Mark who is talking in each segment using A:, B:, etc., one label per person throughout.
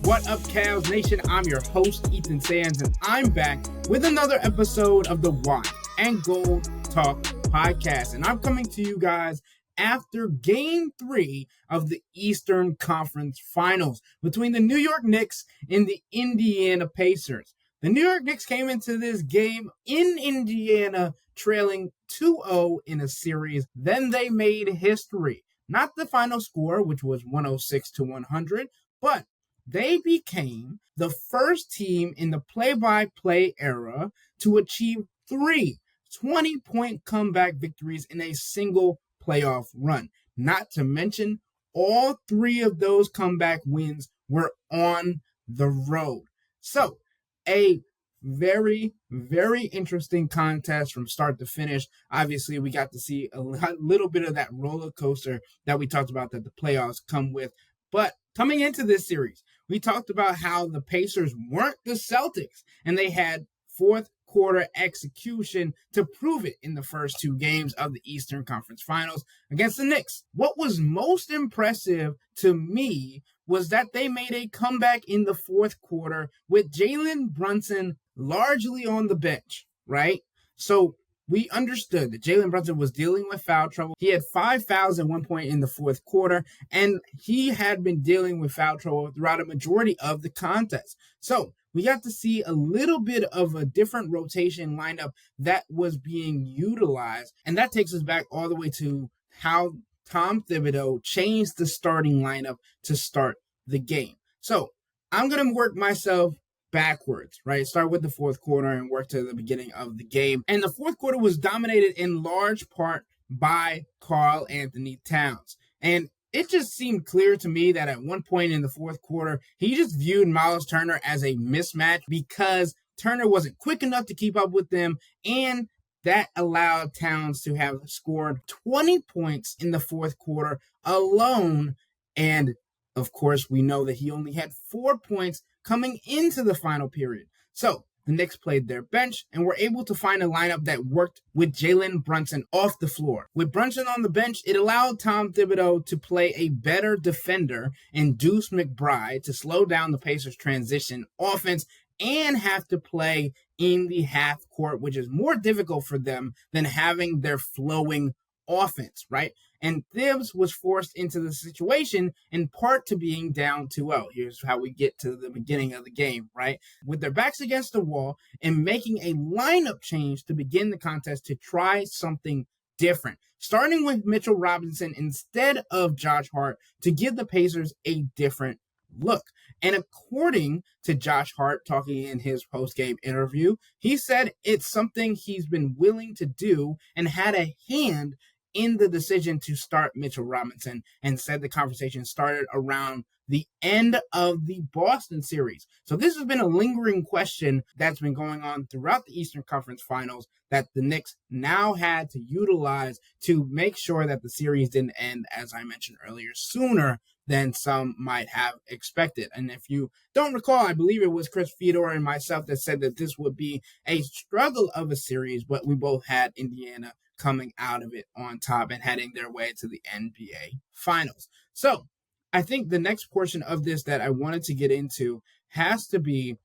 A: What up, Cavs Nation? I'm your host, Ethan Sands, and I'm back with another episode of the White and Gold Talk podcast. And I'm coming to you guys after Game 3 of the Eastern Conference Finals between the New York Knicks and the Indiana Pacers. The New York Knicks came into this game in Indiana trailing 2-0 in a series. Then they made history. Not the final score, which was 106-100, but they became the first team in the play-by-play era to achieve 3 20-point comeback victories in a single playoff run. Not to mention, all 3 of those comeback wins were on the road. So, a very, very interesting contest from start to finish. Obviously, we got to see a little bit of that roller coaster that we talked about that the playoffs come with. But coming into this series, we talked about how the Pacers weren't the Celtics, and they had fourth quarter execution to prove it in the first 2 games of the Eastern Conference Finals against the Knicks. What was most impressive to me was that they made a comeback in the fourth quarter with Jalen Brunson largely on the bench, right? So we understood that Jalen Brunson was dealing with foul trouble. He had 5 fouls at one point in the fourth quarter, and he had been dealing with foul trouble throughout a majority of the contest. So we got to see a little bit of a different rotation lineup that was being utilized, and that takes us back all the way to how Tom Thibodeau changed the starting lineup to start the game. So I'm going to work myself backwards, right? Start with the fourth quarter and work to the beginning of the game. And the fourth quarter was dominated in large part by Karl Anthony Towns. And it just seemed clear to me that at one point in the fourth quarter, he just viewed Miles Turner as a mismatch because Turner wasn't quick enough to keep up with them, and that allowed Towns to have scored 20 points in the fourth quarter alone. And of course, we know that he only had 4 points coming into the final period. So the Knicks played their bench and were able to find a lineup that worked with Jalen Brunson off the floor. With Brunson on the bench, it allowed Tom Thibodeau to play a better defender in Deuce McBride to slow down the Pacers' transition offense and have to play in the half court, which is more difficult for them than having their flowing offense, right? And Thibs was forced into the situation in part to being down 2-0. Here's how we get to the beginning of the game, right? With their backs against the wall and making a lineup change to begin the contest to try something different. Starting with Mitchell Robinson instead of Josh Hart to give the Pacers a different look. And according to Josh Hart talking in his post-game interview, he said it's something he's been willing to do and had a hand in the decision to start Mitchell Robinson, and said the conversation started around the end of the Boston series. So this has been a lingering question that's been going on throughout the Eastern Conference Finals that the Knicks now had to utilize to make sure that the series didn't end, as I mentioned earlier, sooner than some might have expected. And if you don't recall, I believe it was Chris Fedor and myself that said that this would be a struggle of a series, but we both had Indiana coming out of it on top and heading their way to the NBA Finals. So I think the next portion of this that I wanted to get into has to be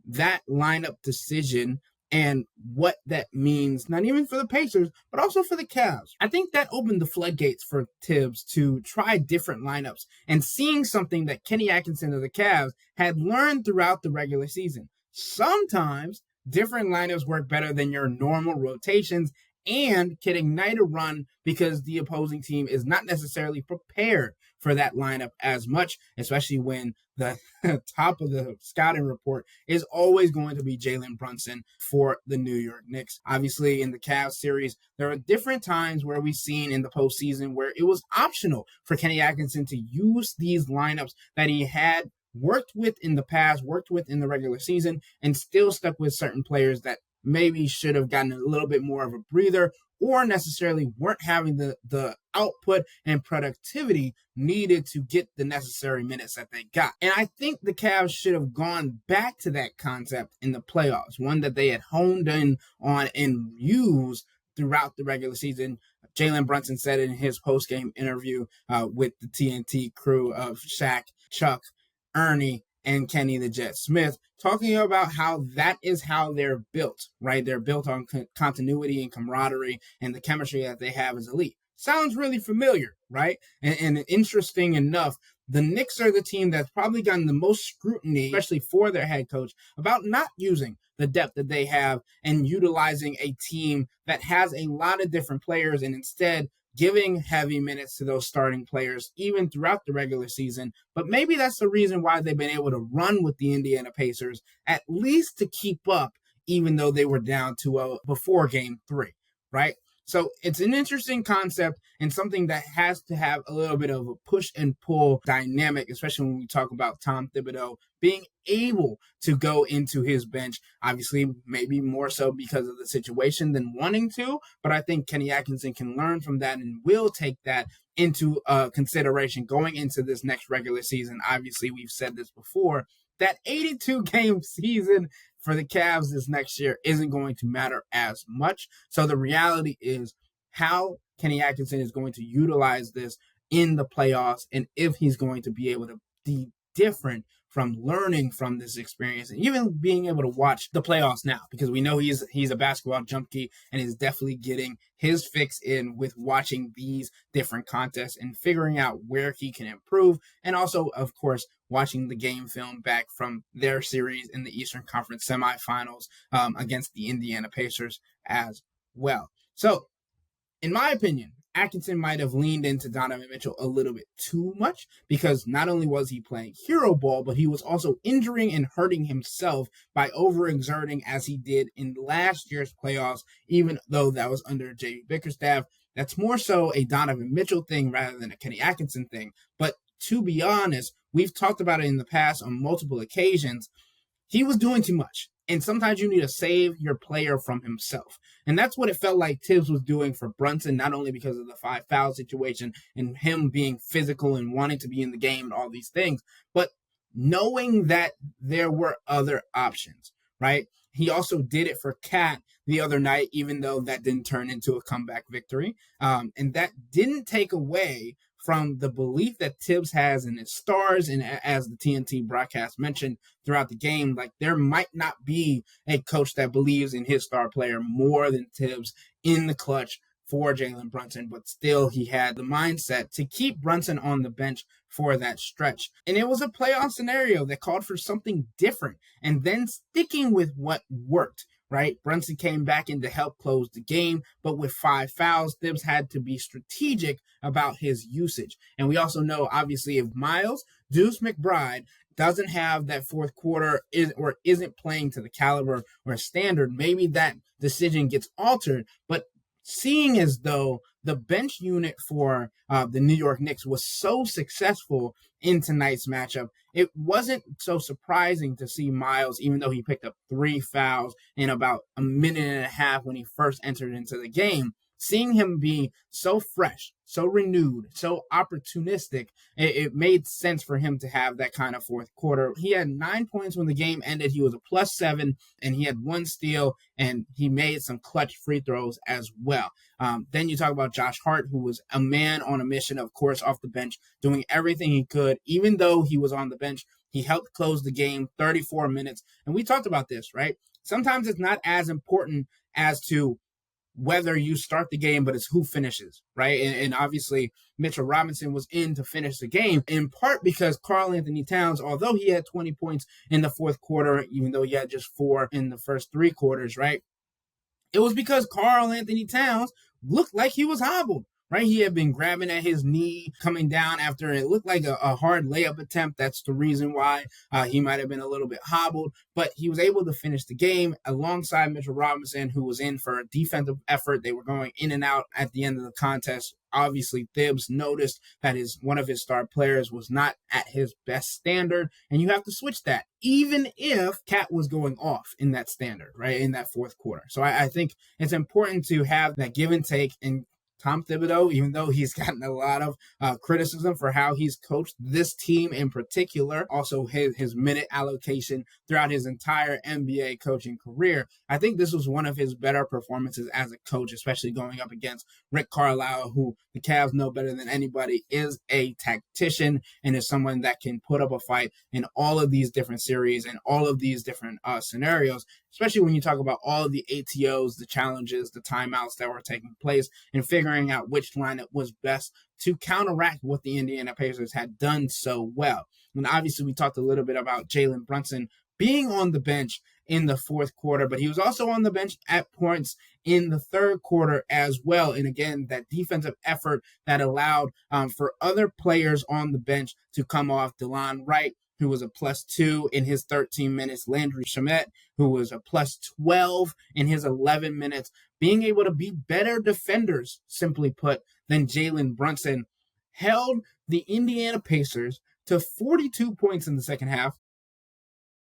A: that lineup decision and what that means, not even for the Pacers, but also for the Cavs. I think that opened the floodgates for Tibbs to try different lineups and seeing something that Kenny Atkinson of the Cavs had learned throughout the regular season. Sometimes different lineups work better than your normal rotations and can ignite a run because the opposing team is not necessarily prepared for that lineup as much, especially when the top of the scouting report is always going to be Jalen Brunson for the New York Knicks. Obviously, in the Cavs series, there are different times where we've seen in the postseason where it was optional for Kenny Atkinson to use these lineups that he had worked with in the past, worked with in the regular season, and still stuck with certain players that maybe should have gotten a little bit more of a breather or necessarily weren't having the output and productivity needed to get the necessary minutes that they got. And I think the Cavs should have gone back to that concept in the playoffs, one that they had honed in on and used throughout the regular season. Jalen Brunson said in his post-game interview with the TNT crew of Shaq, Chuck, Ernie, and Kenny the Jet Smith, talking about how that is how they're built, right? They're built on continuity and camaraderie and the chemistry that they have as elite. Sounds really familiar, right? And interesting enough, the Knicks are the team that's probably gotten the most scrutiny, especially for their head coach, about not using the depth that they have and utilizing a team that has a lot of different players and instead giving heavy minutes to those starting players even throughout the regular season. But maybe that's the reason why they've been able to run with the Indiana Pacers, at least to keep up, even though they were down 2-0 before game 3, right? So it's an interesting concept and something that has to have a little bit of a push and pull dynamic, especially when we talk about Tom Thibodeau being able to go into his bench. Obviously, maybe more so because of the situation than wanting to, but I think Kenny Atkinson can learn from that and will take that into consideration going into this next regular season. Obviously, we've said this before, that 82-game season for the Cavs this next year isn't going to matter as much. So the reality is how Kenny Atkinson is going to utilize this in the playoffs and if he's going to be able to be different from learning from this experience and even being able to watch the playoffs now, because we know he's a basketball junkie and is definitely getting his fix in with watching these different contests and figuring out where he can improve. And also, of course, watching the game film back from their series in the Eastern Conference semifinals against the Indiana Pacers as well. So, in my opinion, Atkinson might have leaned into Donovan Mitchell a little bit too much because not only was he playing hero ball, but he was also injuring and hurting himself by overexerting as he did in last year's playoffs, even though that was under J.B. Bickerstaff. That's more so a Donovan Mitchell thing rather than a Kenny Atkinson thing. But to be honest, we've talked about it in the past on multiple occasions. He was doing too much. And sometimes you need to save your player from himself. And that's what it felt like Tibbs was doing for Brunson, not only because of the 5-foul situation and him being physical and wanting to be in the game and all these things, but knowing that there were other options, right? He also did it for Cat the other night, even though that didn't turn into a comeback victory. And that didn't take away from the belief that Tibbs has in his stars. And as the TNT broadcast mentioned throughout the game, like there might not be a coach that believes in his star player more than Tibbs in the clutch for Jalen Brunson, but still he had the mindset to keep Brunson on the bench for that stretch. And it was a playoff scenario that called for something different and then sticking with what worked. Right? Brunson came back in to help close the game, but with 5 fouls, Tibbs had to be strategic about his usage. And we also know, obviously, if Miles Deuce McBride doesn't have that fourth quarter isn't playing to the caliber or standard, maybe that decision gets altered. But seeing as though the bench unit for the New York Knicks was so successful in tonight's matchup, it wasn't so surprising to see Miles, even though he picked up 3 fouls in about a minute and a half when he first entered into the game, seeing him be so fresh, so renewed, so opportunistic, it made sense for him to have that kind of fourth quarter. He had 9 points when the game ended. He was a +7, and he had 1 steal, and he made some clutch free throws as well. Then you talk about Josh Hart, who was a man on a mission, of course, off the bench, doing everything he could. Even though he was on the bench, he helped close the game, 34 minutes. And we talked about this, right? Sometimes it's not as important as to whether you start the game, but it's who finishes, right? And obviously, Mitchell Robinson was in to finish the game, in part because Karl Anthony Towns, although he had 20 points in the fourth quarter, even though he had just 4 in the first 3 quarters, right? It was because Karl Anthony Towns looked like he was hobbled, right? He had been grabbing at his knee, coming down after it looked like a hard layup attempt. That's the reason why he might have been a little bit hobbled, but he was able to finish the game alongside Mitchell Robinson, who was in for a defensive effort. They were going in and out at the end of the contest. Obviously, Thibs noticed that one of his star players was not at his best standard, and you have to switch that, even if Cat was going off in that standard, right, in that fourth quarter. So I think it's important to have that give and take and Tom Thibodeau, even though he's gotten a lot of criticism for how he's coached this team in particular, also his minute allocation throughout his entire NBA coaching career, I think this was one of his better performances as a coach, especially going up against Rick Carlisle, who the Cavs know better than anybody is a tactician and is someone that can put up a fight in all of these different series and all of these different scenarios, especially when you talk about all of the ATOs, the challenges, the timeouts that were taking place, and figuring out which lineup was best to counteract what the Indiana Pacers had done so well. And obviously, we talked a little bit about Jalen Brunson being on the bench in the fourth quarter, but he was also on the bench at points in the third quarter as well. And again, that defensive effort that allowed for other players on the bench to come off. DeLon Wright, who was a +2 in his 13 minutes. Landry Shamet, who was a +12 in his 11 minutes. Being able to be better defenders, simply put, than Jalen Brunson, held the Indiana Pacers to 42 points in the second half.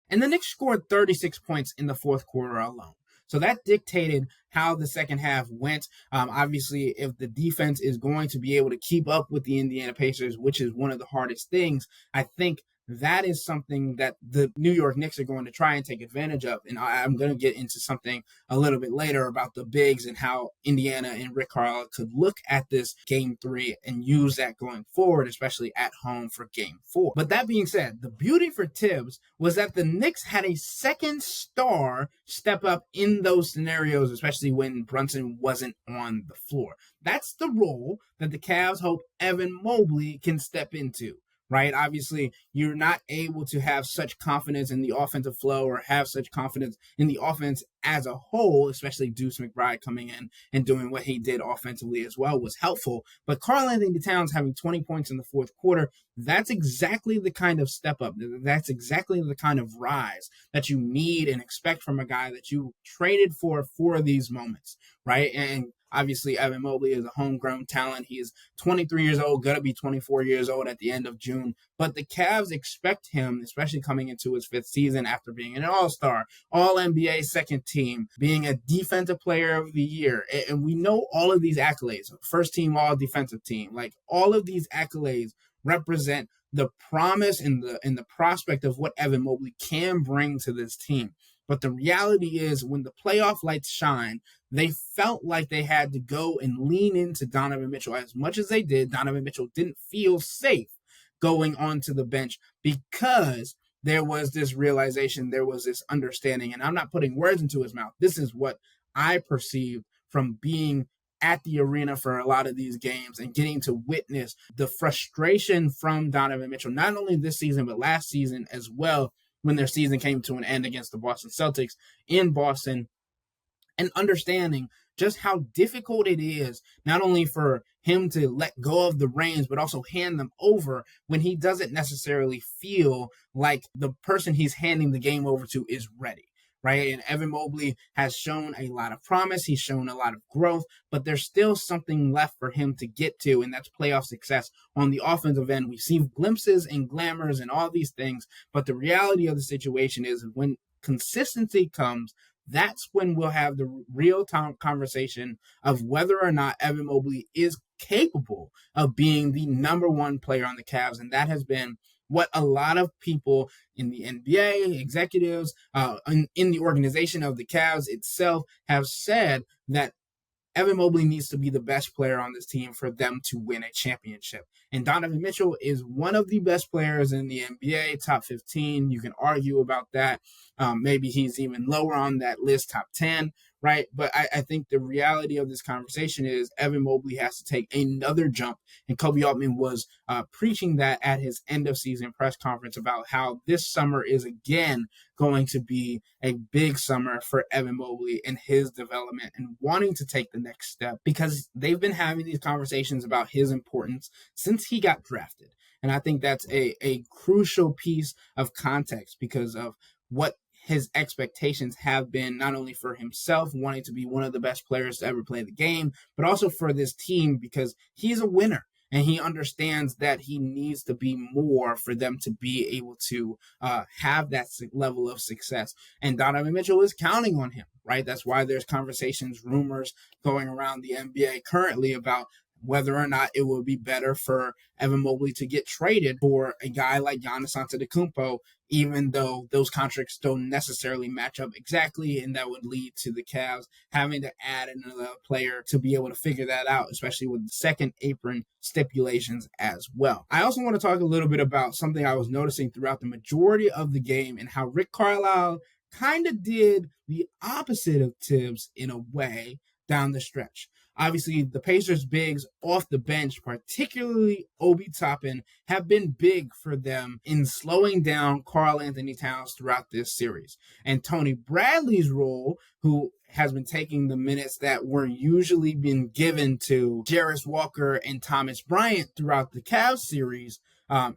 A: And the Knicks scored 36 points in the fourth quarter alone. So that dictated how the second half went. Obviously, if the defense is going to be able to keep up with the Indiana Pacers, which is one of the hardest things, I think that is something that the New York Knicks are going to try and take advantage of. And I'm going to get into something a little bit later about the bigs and how Indiana and Rick Carlisle could look at this game 3 and use that going forward, especially at home for game 4. But that being said, the beauty for Tibbs was that the Knicks had a second star step up in those scenarios, especially when Brunson wasn't on the floor. That's the role that the Cavs hope Evan Mobley can step into. Right? Obviously, you're not able to have such confidence in the offensive flow or have such confidence in the offense as a whole, especially Deuce McBride coming in and doing what he did offensively as well was helpful. But Karl-Anthony Towns having 20 points in the fourth quarter, that's exactly the kind of step up. That's exactly the kind of rise that you need and expect from a guy that you traded for these moments, right? And obviously, Evan Mobley is a homegrown talent. He is 23 years old, going to be 24 years old at the end of June. But the Cavs expect him, especially coming into his 5th season after being an all-star, all-NBA second team, being a defensive player of the year. And we know all of these accolades. First team all-defensive team. Like, all of these accolades represent the promise and the prospect of what Evan Mobley can bring to this team. But the reality is, when the playoff lights shine, they felt like they had to go and lean into Donovan Mitchell. As much as they did, Donovan Mitchell didn't feel safe going onto the bench because there was this realization, there was this understanding. And I'm not putting words into his mouth. This is what I perceived from being at the arena for a lot of these games and getting to witness the frustration from Donovan Mitchell, not only this season, but last season as well, when their season came to an end against the Boston Celtics in Boston, and understanding just how difficult it is not only for him to let go of the reins, but also hand them over when he doesn't necessarily feel like the person he's handing the game over to is ready. Right. And Evan Mobley has shown a lot of promise. He's shown a lot of growth, but there's still something left for him to get to, and that's playoff success on the offensive end. We see glimpses and glamours and all these things, but the reality of the situation is when consistency comes, that's when we'll have the real-time conversation of whether or not Evan Mobley is capable of being the number one player on the Cavs, and that has been what a lot of people in the NBA, executives, in the organization of the Cavs itself have said, that Evan Mobley needs to be the best player on this team for them to win a championship. And Donovan Mitchell is one of the best players in the NBA, top 15. You can argue about that. Maybe he's even lower on that list, top 10, right? But I think the reality of this conversation is Evan Mobley has to take another jump. And Kobe Altman was preaching that at his end of season press conference about how this summer is again going to be a big summer for Evan Mobley and his development and wanting to take the next step, because they've been having these conversations about his importance since he got drafted. And I think that's a crucial piece of context because of what his expectations have been, not only for himself wanting to be one of the best players to ever play the game, but also for this team, because he's a winner. and he understands that he needs to be more for them to be able to have that level of success. And Donovan Mitchell is counting on him, right? That's why there's conversations, rumors going around the NBA currently about whether or not it would be better for Evan Mobley to get traded for a guy like Giannis Antetokounmpo, even though those contracts don't necessarily match up exactly, and that would lead to the Cavs having to add another player to be able to figure that out, especially with second apron stipulations as well. I also want to talk a little bit about something I was noticing throughout the majority of the game and how Rick Carlisle kind of did the opposite of Tibbs in a way down the stretch. Obviously, the Pacers' bigs off the bench, particularly Obi Toppin, have been big for them in slowing down Karl-Anthony Towns throughout this series. And Tony Bradley's role, who has been taking the minutes that were usually been given to Jarris Walker and Thomas Bryant throughout the Cavs series,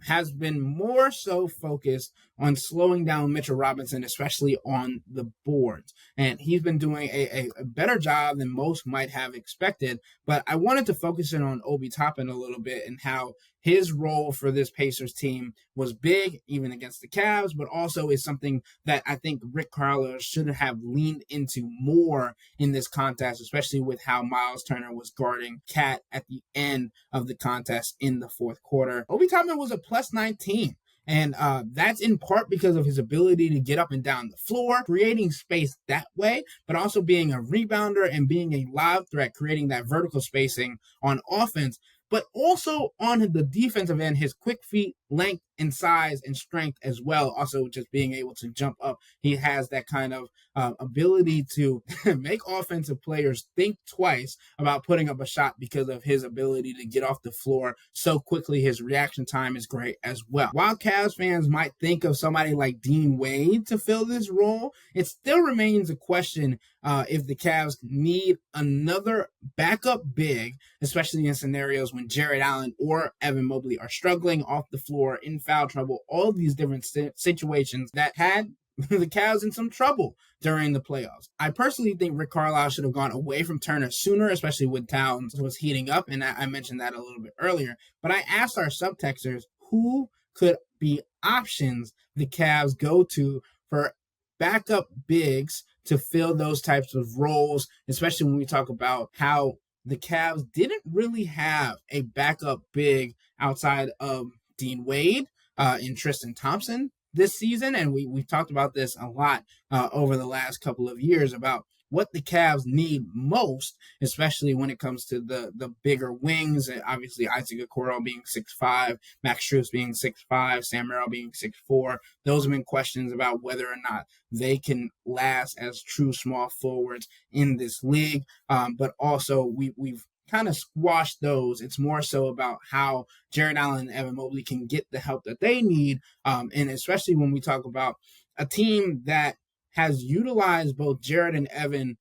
A: has been more so focused on slowing down Mitchell Robinson, especially on the boards. And he's been doing a better job than most might have expected. But I wanted to focus in on Obi Toppin a little bit and how his role for this Pacers team was big, even against the Cavs, but also is something that I think Rick Carlisle should have leaned into more in this contest, especially with how Miles Turner was guarding Cat at the end of the contest in the fourth quarter. Obi Toppin was a plus 19. And that's in part because of his ability to get up and down the floor, creating space that way, but also being a rebounder and being a lob threat, creating that vertical spacing on offense. But also on the defensive end, his quick feet, length, and size and strength as well. Also just being able to jump up. He has that kind of ability to make offensive players think twice about putting up a shot because of his ability to get off the floor so quickly. His reaction time is great as well. While Cavs fans might think of somebody like Dean Wade to fill this role, it still remains a question if the Cavs need another backup big, especially in scenarios when Jared Allen or Evan Mobley are struggling off the floor, in foul trouble, all of these different situations that had the Cavs in some trouble during the playoffs. I personally think Rick Carlisle should have gone away from Turner sooner, especially when Towns was heating up, and I mentioned that a little bit earlier. But I asked our subtexters who could be options the Cavs go to for backup bigs to fill those types of roles, especially when we talk about how the Cavs didn't really have a backup big outside of Dean Wade and Tristan Thompson this season. And we've talked about this a lot over the last couple of years about what the Cavs need most, especially when it comes to the bigger wings. And obviously, Isaac Okoro being 6'5", Max Strus being 6'5", Sam Merrill being 6'4". Those have been questions about whether or not they can last as true small forwards in this league. But also, we've kind of squashed those. It's more so about how Jared Allen and Evan Mobley can get the help that they need. And especially when we talk about a team that has utilized both Jared and Evan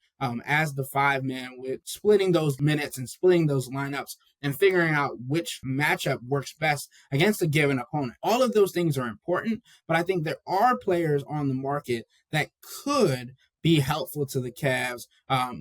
A: as the 5-man, with splitting those minutes and splitting those lineups and figuring out which matchup works best against a given opponent. All of those things are important, but I think there are players on the market that could be helpful to the Cavs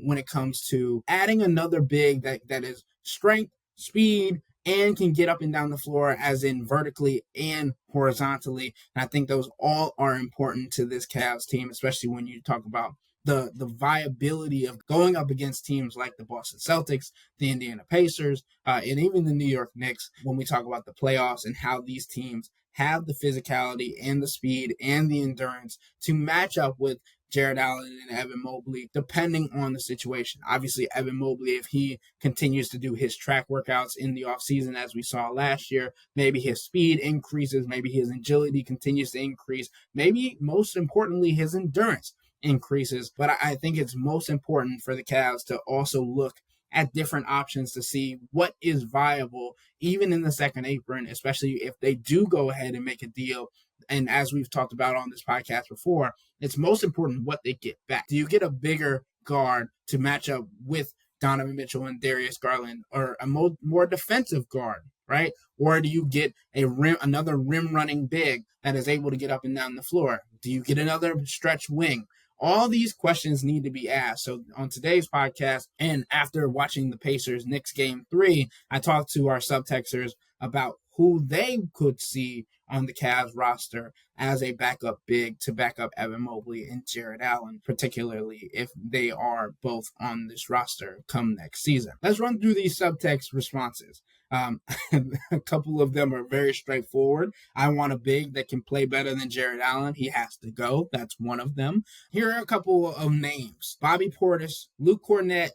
A: when it comes to adding another big that is strength, speed, and can get up and down the floor, as in vertically and horizontally. And I think those all are important to this Cavs team, especially when you talk about the viability of going up against teams like the Boston Celtics, the Indiana Pacers, and even the New York Knicks, when we talk about the playoffs and how these teams have the physicality and the speed and the endurance to match up with Jared Allen and Evan Mobley, depending on the situation. Obviously, Evan Mobley, if he continues to do his track workouts in the offseason as we saw last year, maybe his speed increases, maybe his agility continues to increase, maybe most importantly, his endurance increases. But I think it's most important for the Cavs to also look at different options to see what is viable, even in the second apron, especially if they do go ahead and make a deal. And as we've talked about on this podcast before, it's most important what they get back. Do you get a bigger guard to match up with Donovan Mitchell and Darius Garland, or a more defensive guard, right? Or do you get another rim running big that is able to get up and down the floor? Do you get another stretch wing? All these questions need to be asked. So on today's podcast, and after watching the Pacers Knicks game 3, I talked to our subtexters about who they could see on the Cavs roster as a backup big to back up Evan Mobley and Jared Allen, particularly if they are both on this roster come next season. Let's run through these subtext responses. A couple of them are very straightforward. I want a big that can play better than Jared Allen. He has to go. That's one of them. Here are a couple of names. Bobby Portis, Luke Cornett,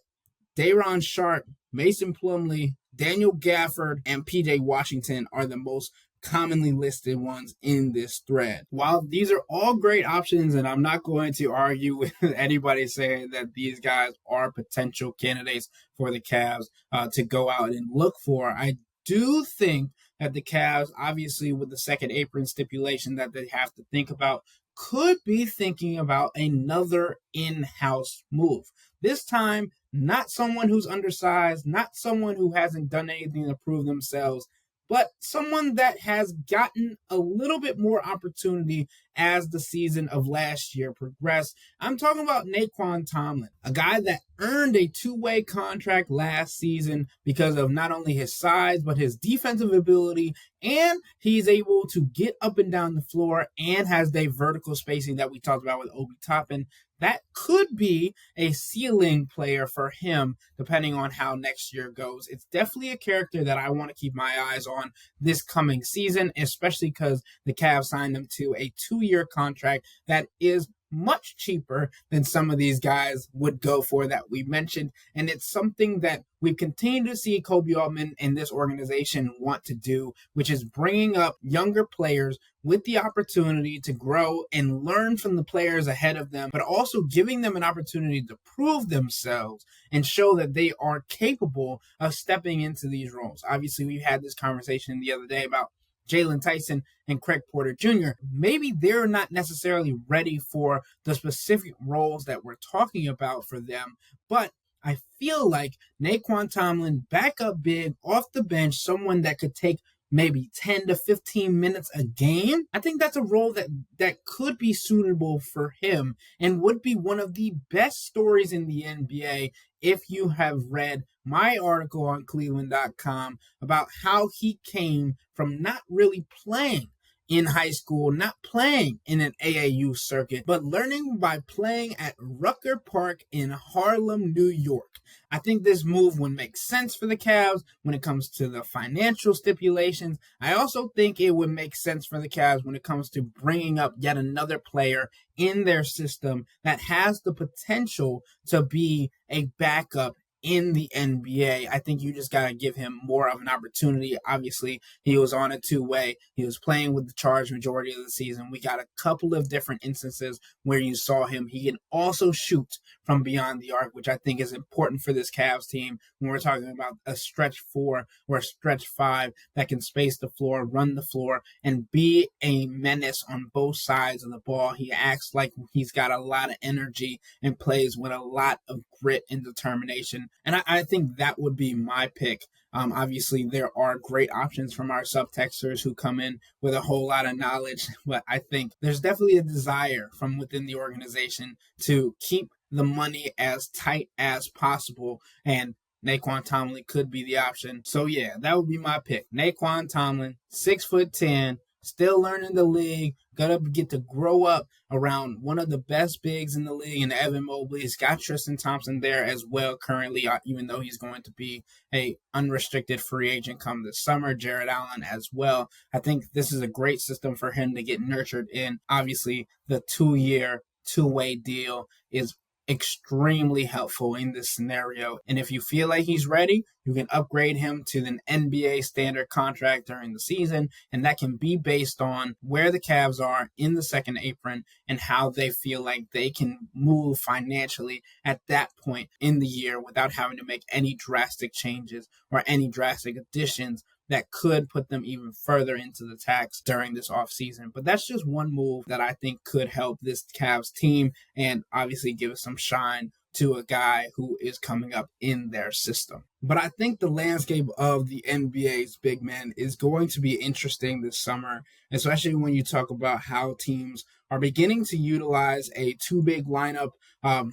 A: Day'Ron Sharpe, Mason Plumlee, Daniel Gafford, and PJ Washington are the most commonly listed ones in this thread. While these are all great options, and I'm not going to argue with anybody saying that these guys are potential candidates for the Cavs to go out and look for, I do think that the Cavs, obviously with the second apron stipulation that they have to think about, could be thinking about another in-house move. This time, not someone who's undersized, not someone who hasn't done anything to prove themselves, but someone that has gotten a little bit more opportunity as the season of last year progressed. I'm talking about Naquan Tomlin, a guy that earned a two-way contract last season because of not only his size, but his defensive ability, and he's able to get up and down the floor and has the vertical spacing that we talked about with Obi Toppin. That could be a ceiling player for him, depending on how next year goes. It's definitely a character that I want to keep my eyes on this coming season, especially because the Cavs signed him to a 2-year contract that is much cheaper than some of these guys would go for that we mentioned. And it's something that we've continued to see Kobe Altman and this organization want to do, which is bringing up younger players with the opportunity to grow and learn from the players ahead of them, but also giving them an opportunity to prove themselves and show that they are capable of stepping into these roles. Obviously, we had this conversation the other day about Jalen Tyson and Craig Porter Jr. Maybe they're not necessarily ready for the specific roles that we're talking about for them, but I feel like Naquan Tomlin, backup big, off the bench, someone that could take maybe 10 to 15 minutes a game, I think that's a role that could be suitable for him and would be one of the best stories in the NBA if you have read my article on cleveland.com about how he came from not really playing in high school, not playing in an AAU circuit, but learning by playing at Rucker Park in Harlem, New York. I think this move would make sense for the Cavs when it comes to the financial stipulations. I also think it would make sense for the Cavs when it comes to bringing up yet another player in their system that has the potential to be a backup in the NBA. I think you just got to give him more of an opportunity. Obviously, he was on a two-way. He was playing with the Charge majority of the season. We got a couple of different instances where you saw him. He can also shoot from beyond the arc, which I think is important for this Cavs team when we're talking about a stretch 4 or a stretch 5 that can space the floor, run the floor, and be a menace on both sides of the ball. He acts like he's got a lot of energy and plays with a lot of grit and determination. And I think that would be my pick. Obviously, there are great options from our subtexters who come in with a whole lot of knowledge, but I think there's definitely a desire from within the organization to keep the money as tight as possible, and Naquan Tomlin could be the option. So yeah, that would be my pick. Naquan Tomlin, 6'10", still learning the league, gonna get to grow up around one of the best bigs in the league, and Evan Mobley. He's got Tristan Thompson there as well currently, even though he's going to be a unrestricted free agent come this summer. Jared Allen as well. I think this is a great system for him to get nurtured in. Obviously, the 2-year, two-way deal is extremely helpful in this scenario. And if you feel like he's ready, you can upgrade him to the NBA standard contract during the season. And that can be based on where the Cavs are in the second apron and how they feel like they can move financially at that point in the year without having to make any drastic changes or any drastic additions that could put them even further into the tax during this offseason. But that's just one move that I think could help this Cavs team and obviously give us some shine to a guy who is coming up in their system. But I think the landscape of the NBA's big men is going to be interesting this summer, especially when you talk about how teams are beginning to utilize a two big lineup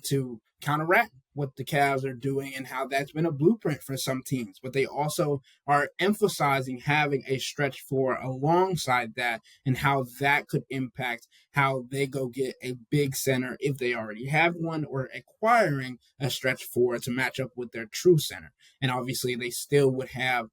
A: to counteract what the Cavs are doing and how that's been a blueprint for some teams. But they also are emphasizing having a stretch four alongside that and how that could impact how they go get a big center if they already have one, or acquiring a stretch four to match up with their true center. And obviously they still would have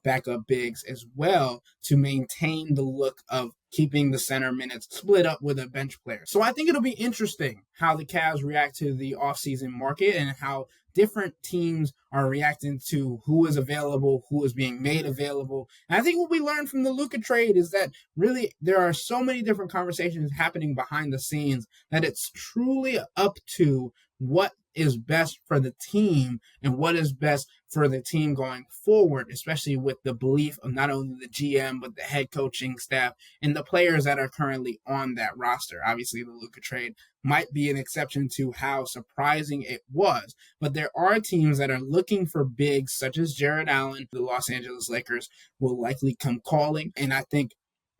A: backup bigs as well to maintain the look of keeping the center minutes split up with a bench player. So I think it'll be interesting how the Cavs react to the offseason market and how different teams are reacting to who is available, who is being made available. And I think what we learned from the Luka trade is that really there are so many different conversations happening behind the scenes that it's truly up to what is best for the team and what is best for the team going forward, especially with the belief of not only the GM, but the head coaching staff and the players that are currently on that roster. Obviously, the Luka trade might be an exception to how surprising it was, but there are teams that are looking for bigs such as Jared Allen. The Los Angeles Lakers will likely come calling, and I think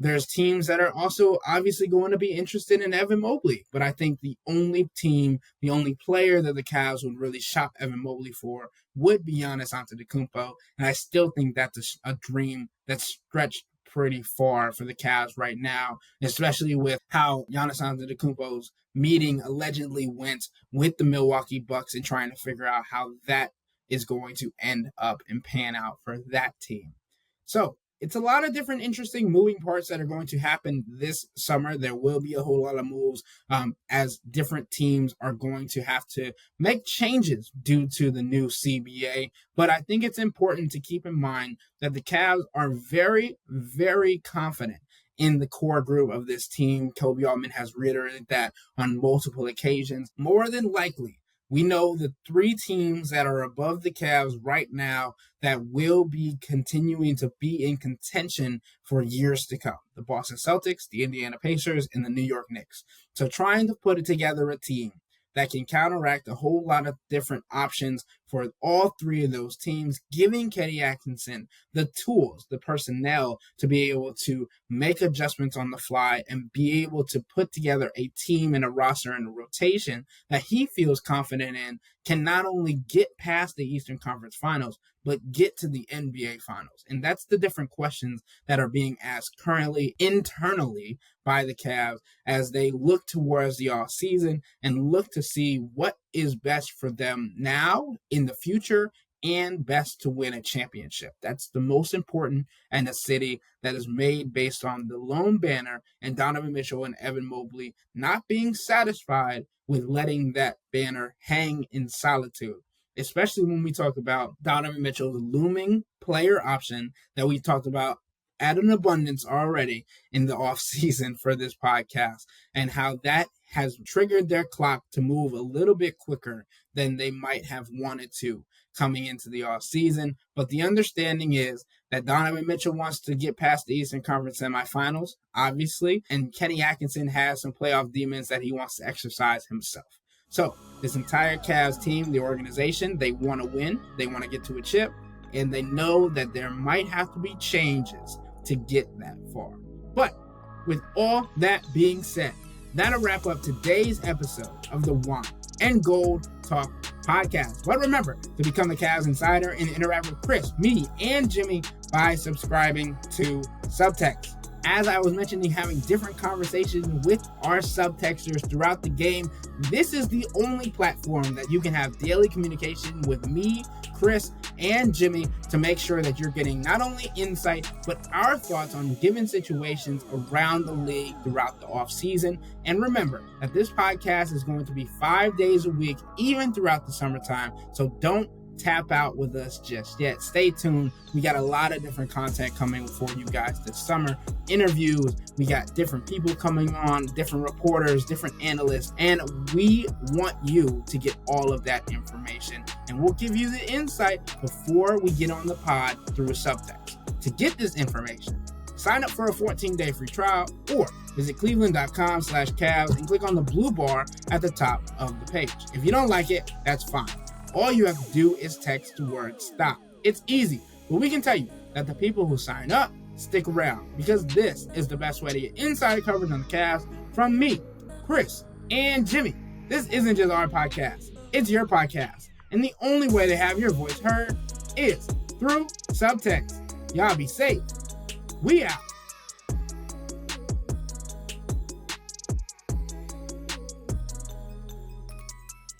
A: there's teams that are also obviously going to be interested in Evan Mobley, but I think the only player that the Cavs would really shop Evan Mobley for would be Giannis Antetokounmpo, and I still think that's a dream that's stretched pretty far for the Cavs right now, especially with how Giannis Antetokounmpo's meeting allegedly went with the Milwaukee Bucks and trying to figure out how that is going to end up and pan out for that team. So it's a lot of different interesting moving parts that are going to happen this summer. There will be a whole lot of moves as different teams are going to have to make changes due to the new CBA. But I think it's important to keep in mind that the Cavs are very, very confident in the core group of this team. Kobe Altman has reiterated that on multiple occasions. More than likely, we know the three teams that are above the Cavs right now that will be continuing to be in contention for years to come: the Boston Celtics, the Indiana Pacers, and the New York Knicks. So trying to put together a team that can counteract a whole lot of different options for all three of those teams, giving Kenny Atkinson the tools, the personnel to be able to make adjustments on the fly and be able to put together a team and a roster and a rotation that he feels confident in, can not only get past the Eastern Conference Finals, but get to the NBA Finals. And that's the different questions that are being asked currently internally by the Cavs as they look towards the offseason and look to see what is best for them now, in the future, and best to win a championship. That's the most important, and a city that is made based on the lone banner and Donovan Mitchell and Evan Mobley not being satisfied with letting that banner hang in solitude, especially when we talk about Donovan Mitchell's looming player option that we talked about at an abundance already in the offseason for this podcast, and how that has triggered their clock to move a little bit quicker than they might have wanted to coming into the offseason. But the understanding is that Donovan Mitchell wants to get past the Eastern Conference semifinals, obviously, and Kenny Atkinson has some playoff demons that he wants to exercise himself. So this entire Cavs team, the organization, they want to win, they want to get to a chip, and they know that there might have to be changes to get that far. But with all that being said, that'll wrap up today's episode of the Wine and Gold Talk podcast. But remember to become a Cavs Insider and interact with Chris, me, and Jimmy by subscribing to Subtext. As I was mentioning, having different conversations with our subtexters throughout the game, this is the only platform that you can have daily communication with me, Chris, and Jimmy to make sure that you're getting not only insight, but our thoughts on given situations around the league throughout the offseason. And remember that this podcast is going to be 5 days a week, even throughout the summertime. So don't tap out with us just yet. Stay tuned. We got a lot of different content coming for you guys this summer. Interviews, we got different people coming on, different reporters, different analysts, and we want you to get all of that information. And we'll give you the insight before we get on the pod through a Subtext. To get this information, sign up for a 14-day free trial or visit cleveland.com/Cavs and click on the blue bar at the top of the page. If you don't like it, that's fine. All you have to do is text the word STOP. It's easy, but we can tell you that the people who sign up stick around, because this is the best way to get insider coverage on the Cavs from me, Chris, and Jimmy. This isn't just our podcast, it's your podcast. And the only way to have your voice heard is through Subtext. Y'all be safe. We out.